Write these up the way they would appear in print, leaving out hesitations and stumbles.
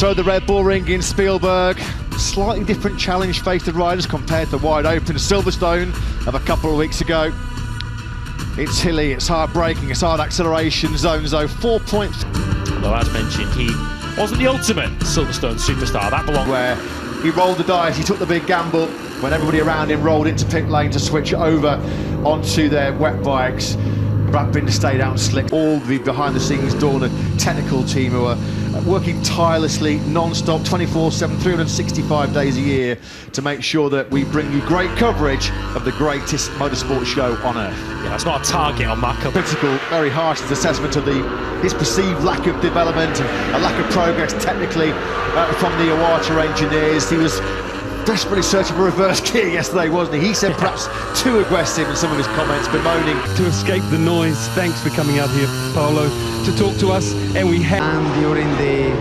So the Red Bull Ring in Spielberg, slightly different challenge faced the riders compared to the wide open Silverstone of a couple of weeks ago. It's hilly, it's hard braking, it's hard acceleration zones though, 4 points. Although as mentioned, he wasn't the ultimate Silverstone superstar, that belonged where he rolled the dice, he took the big gamble when everybody around him rolled into pit lane to switch over onto their wet bikes. Brad Binder stayed out and slick. All the behind the scenes Dorna technical team who are working tirelessly, non-stop, 24/7, 365 days a year to make sure that we bring you great coverage of the greatest motorsport show on earth. Yeah, that's not a target on Marco. Critical, very harsh assessment of his perceived lack of development and a lack of progress technically from the Austria engineers. He was desperately searching for reverse gear yesterday, wasn't he? He said perhaps too aggressive in some of his comments, bemoaning. To escape the noise, thanks for coming out here, Paolo, to talk to us. And we had... And during the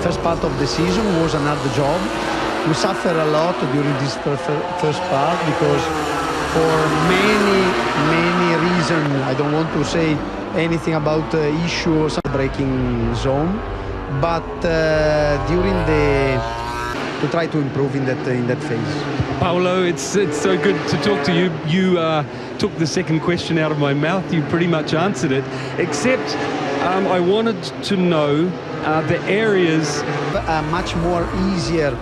first part of the season was another job. We suffered a lot during this first part because for many reasons, I don't want to say anything about issues braking zone, but during the to try to improve in that phase. Paolo, it's so good to talk to you. You took the second question out of my mouth. You pretty much answered it, except I wanted to know the areas. A much more easier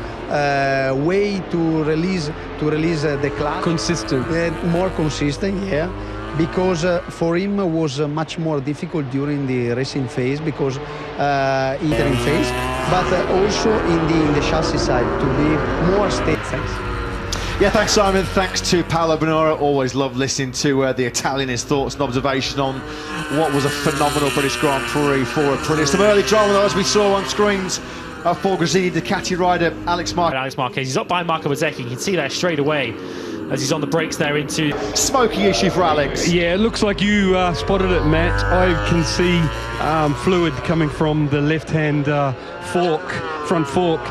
way to release the clutch. Consistent. More consistent, yeah. Because for him was much more difficult during the racing phase because entering phase, but also in the chassis side to be more stable. Thanks. Yeah, thanks Simon. Thanks to Paolo Bonora. Always love listening to the Italian, his thoughts and observation on what was a phenomenal British Grand Prix for Aprilia. Some early drama though, as we saw on screens for Gresini Ducati rider Alex Marquez. He's up by Marco Bezzecchi. You can see there straight away as he's on the brakes there into... Smoky issue for Alex. Yeah, it looks like you spotted it, Matt. I can see fluid coming from the left-hand front fork.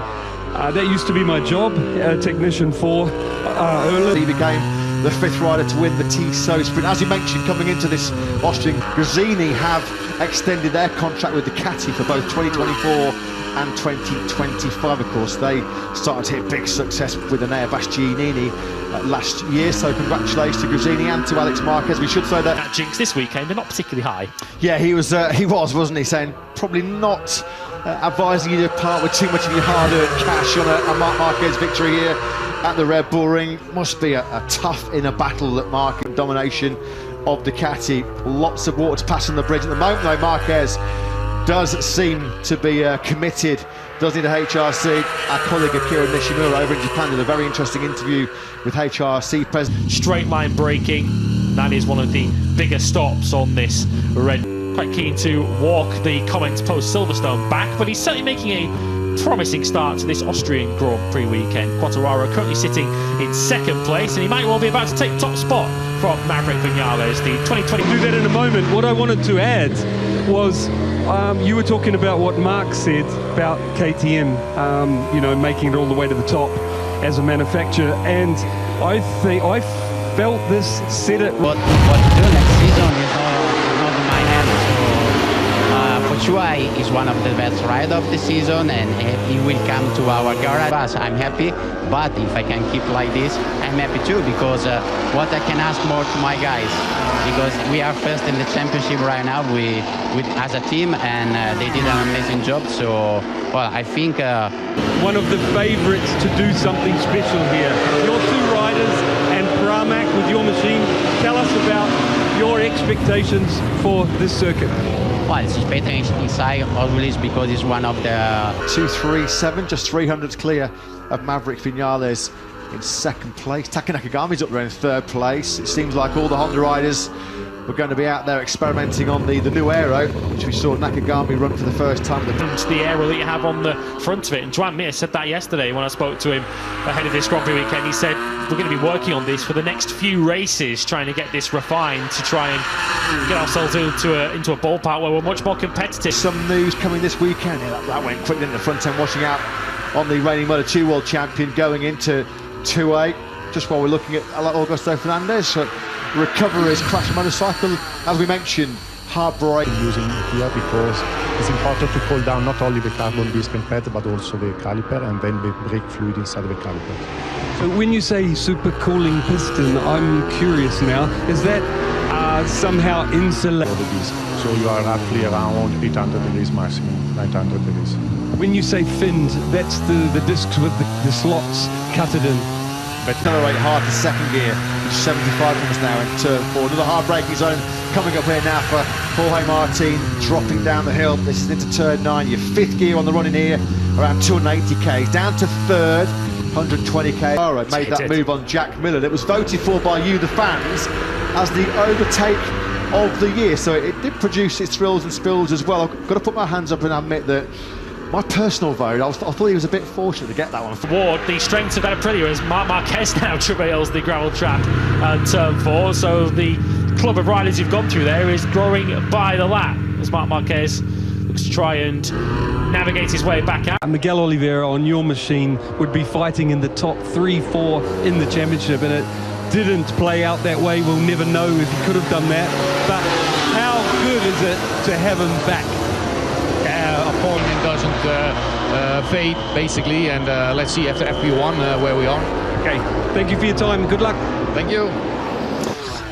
That used to be my job, technician for earlier. He became the fifth rider to win the Tissot Sprint. As you mentioned, coming into this Austrian, Gresini have extended their contract with Ducati for both 2024 and 2025. Of course, they started to hit big success with an Air Bastianini last year, so congratulations to Gresini and to Alex Marquez. We should say that jinx this weekend, they're not particularly high. Yeah, he was, wasn't he, saying probably not advising you to part with too much of your hard-earned cash on a Marc Marquez victory here at the Red Bull Ring. Must be a tough inner battle that Marquez domination of Ducati. Lots of water to pass on the bridge at the moment though. Marquez does seem to be committed, doesn't he, to HRC. Our colleague Akira Nishimura over in Japan did a very interesting interview with HRC president. Straight line braking, that is one of the bigger stops on this Red. Quite keen to walk the comments post Silverstone back, but he's certainly making a promising start to this Austrian Grand Prix weekend. Quartararo currently sitting in second place, and he might well be about to take top spot from Maverick Vinales, the 2020. Do that in a moment. What I wanted to add was you were talking about what Mark said about KTM, you know, making it all the way to the top as a manufacturer, and I think I felt this said it. What to do next season is not in my hands. So for sure, he's one of the best riders of the season, and he will come to our garage. I'm happy, but if I can keep like this, I'm happy too, because what I can ask more to my guys, because we are first in the championship right now as a team, and they did an amazing job. So, well, I think one of the favorites to do something special here. Your two riders and Pramac with your machine. Tell us about your expectations for this circuit. Well, it's expectation inside always because it's one of the 237, just 300s clear of Maverick Vinales in second place. Taka Nakagami's up there in third place. It seems like all the Honda riders were going to be out there experimenting on the new aero, which we saw Nakagami run for the first time. It's the aero that you have on the front of it, and Joan Mir said that yesterday when I spoke to him ahead of this Grand Prix weekend. He said we're going to be working on this for the next few races, trying to get this refined to try and get ourselves into a ballpark where we're much more competitive. Some news coming this weekend. Yeah, that went quickly in the front end, washing out on the reigning Moto2 World Champion going into 2-8. Just while we're looking at Augusto Fernandez, recover his crash motorcycle. As we mentioned, hard brake. Using here because it's important to cool down not only the carbon disc and pad but also the caliper and then the brake fluid inside the caliper. So when you say supercooling piston, I'm curious now, is that somehow insulated? For the disc. So you are roughly around 800 degrees maximum, 900 degrees. When you say finned, that's the discs with the slots cut it in. Accelerate hard to second gear, 75 miles an hour in turn 4. Another hard braking zone coming up here now for Jorge Martin, dropping down the hill. This is into turn 9, your 5th gear on the run in here, around 280 k's, down to 3rd, 120 k's. Made that move on Jack Miller. It was voted for by you, the fans, as the overtake of the year. So it did produce its thrills and spills as well. I've got to put my hands up and admit that my personal vote, I thought he was a bit fortunate to get that one. Ward, the strength of Aprilia as Marc Marquez now travails the gravel trap and turn 4. So the club of riders who've gone through there is growing by the lap as Marc Marquez looks to try and navigate his way back out. Miguel Oliveira on your machine would be fighting in the top 3-4 in the championship, and it didn't play out that way. We'll never know if he could have done that, but how good is it to have him back? Appointment doesn't fade basically, and let's see after FP1 where we are. Okay, thank you for your time. Good luck. Thank you.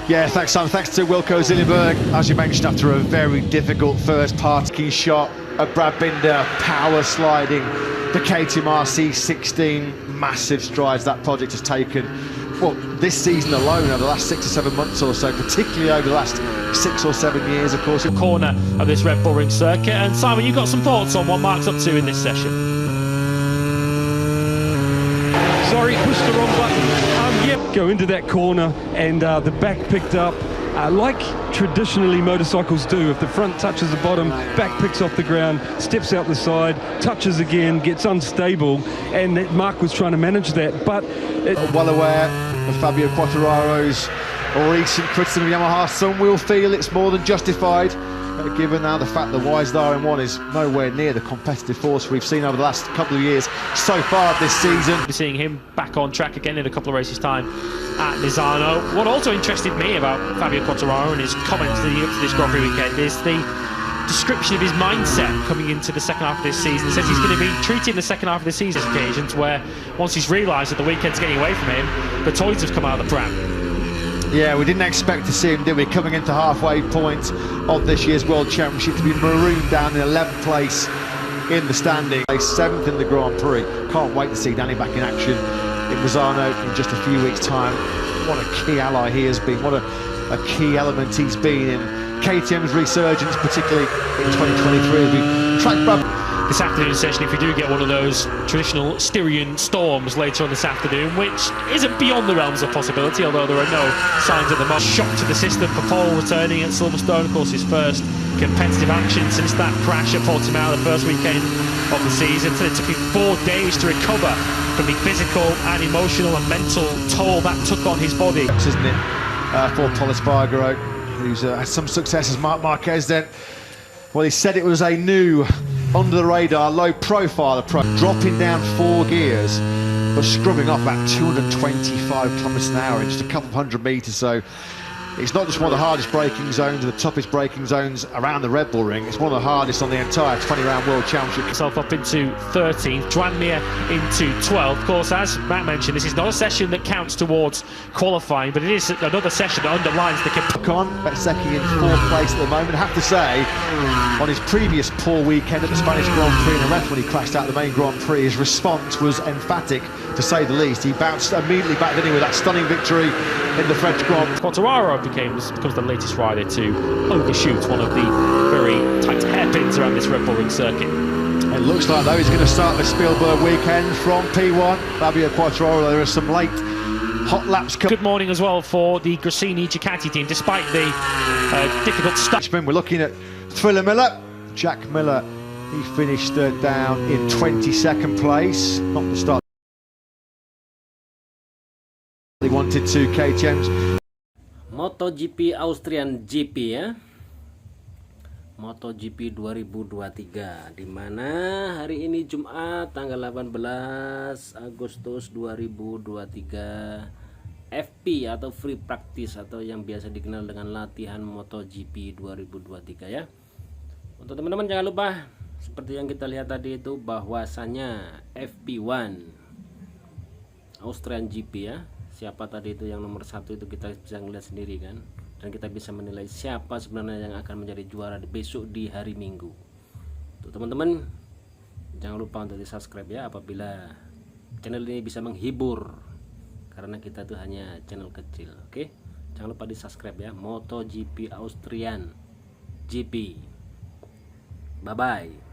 Yeah, thanks Simon. Thanks to Wilco Zillenberg. As you mentioned, after a very difficult first parking shot of Brad Binder, power sliding the KTM RC16, massive strides that project has taken. Well, this season alone, over the last 6 or 7 months or so, particularly over the last 6 or 7 years, of course. Corner of this Red Bull Ring circuit. And Simon, you've got some thoughts on what Mark's up to in this session? Sorry, pushed the wrong button. Yep, go into that corner, and the back picked up. Like traditionally motorcycles do, if the front touches the bottom, back picks off the ground, steps out the side, touches again, gets unstable, and Mark was trying to manage that, but... Well aware of Fabio Quartararo's recent criticism of Yamaha. Some will feel it's more than justified, given now the fact that Wisdar M1 is nowhere near the competitive force we've seen over the last couple of years so far this season. We're seeing him back on track again in a couple of races' time at Misano. What also interested me about Fabio Quartararo and his comments leading up to this Grand Prix weekend is the description of his mindset coming into the second half of this season. He says he's going to be treating the second half of the season as occasions where, once he's realised that the weekend's getting away from him, the toys have come out of the pram. Yeah, we didn't expect to see him, did we, coming into halfway point of this year's World Championship, to be marooned down in 11th place in the standing, 7th in the Grand Prix. Can't wait to see Danny back in action in Misano in just a few weeks' time. What a key ally he has been, what a key element he's been in KTM's resurgence, particularly in 2023 as we track Brad. This afternoon session, if we do get one of those traditional Styrian storms later on this afternoon, which isn't beyond the realms of possibility, although there are no signs at the moment. Shock to the system for Paul returning at Silverstone, of course his first competitive action since that crash at Portimao the first weekend of the season. So it took him 4 days to recover from the physical and emotional and mental toll that took on his body. Isn't it, for Paul Espargaro, who's had some success as Marc Marquez then. Well, he said it was a new, under-the-radar, low-profile approach, dropping down 4 gears, but scrubbing off about 225 kilometres an hour in just a couple of 100 metres. So it's not just one of the hardest braking zones and the toughest braking zones around the Red Bull Ring, it's one of the hardest on the entire 20-round World Championship. Himself up into 13th, Dranmere into 12th. Of course, as Matt mentioned, this is not a session that counts towards qualifying, but it is another session that underlines the... Bezzecchi in 4th place at the moment. I have to say, on his previous poor weekend at the Spanish Grand Prix in Jerez when he crashed out the main Grand Prix, his response was emphatic, to say the least. He bounced immediately back then with that stunning victory in the French Grand Prix. Quartararo becomes the latest rider to overshoot one of the very tight hairpins around this Red Bull Ring circuit. It looks like, though, he's going to start the Spielberg weekend from P1. Fabio Quartararo, there are some late hot laps coming. Good morning as well for the Gresini Ducati team, despite the difficult start. We're looking at Thriller Miller. Jack Miller, he finished down in 22nd place. Not the start he wanted to. KTM's MotoGP AustrianGP ya. MotoGP 2023 di mana hari ini Jumat tanggal 18 Agustus 2023 FP atau free practice atau yang biasa dikenal dengan latihan MotoGP 2023 ya. Untuk teman-teman jangan lupa seperti yang kita lihat tadi itu bahwasanya FP1 AustrianGP ya. Siapa tadi itu yang nomor 1 itu kita bisa melihat sendiri kan, dan kita bisa menilai siapa sebenarnya yang akan menjadi juara besok di hari Minggu. Untuk teman-teman jangan lupa untuk di subscribe ya apabila channel ini bisa menghibur, karena kita tuh hanya channel kecil. Oke, jangan lupa di subscribe ya. MotoGP Austrian GP. Bye bye.